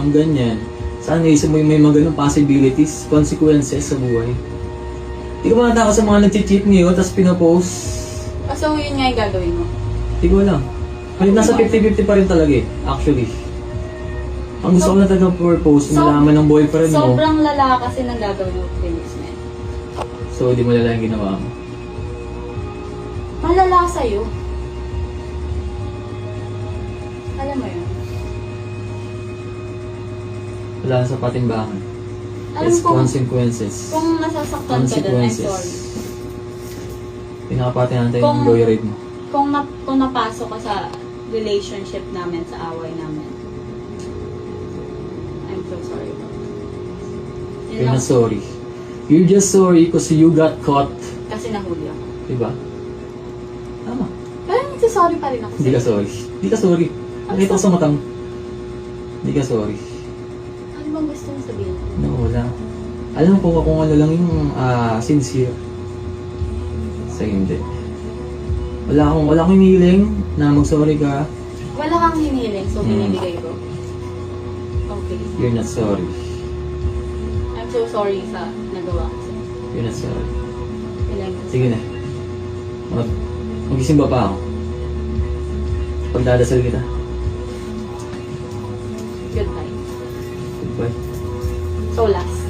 yung ganyan. Sana isip mo yung may mga ganun possibilities, consequences sa buhay. Hindi ko ba natakot sa mga nag-cheat ngayon, tapos pinapost? So, yun nga yung gagawin mo. Hindi ko alam. Nasa 50-50 pa rin talaga eh, actually. Ang gusto ko na talaga purpose, malaman ng boyfriend mo. Sobrang lala kasi nang gagawin mo, Felix, man. So, di mo lala yung ginawa mo. Malala sa'yo. Alam mo yun? Wala sa patimbangan. Alam It's kong- consequences. Kung nasasaktan ka doon, I'm sorry. Pinakapati natin yung Kung- joyride mo. Kung napasok ka sa relationship namin, sa away namin, I'm so sorry. Yun You're lang. not sorry. You're just sorry because you got caught. Kasi nahuli ako. Diba? Tama. Pero nagsasorry pa rin ako Hindi ka sorry. Hindi ka sorry. Nakita ko sa matang. Hindi ka sorry. Ano bang gusto mo sabihin? No, wala. Alam ko kung ano lang yung sincere. Sa hindi. Wala akong hiniling na mag-sorry ka. Wala kang hiniling, so binibigay ko. Okay. You're not sorry. I'm so sorry sa nagawa ko sa'yo. You're not sorry. Kailangan ko. Sige na. Mag-isimba pa ako. Pagdadasal kita. Goodbye. Goodbye. So last.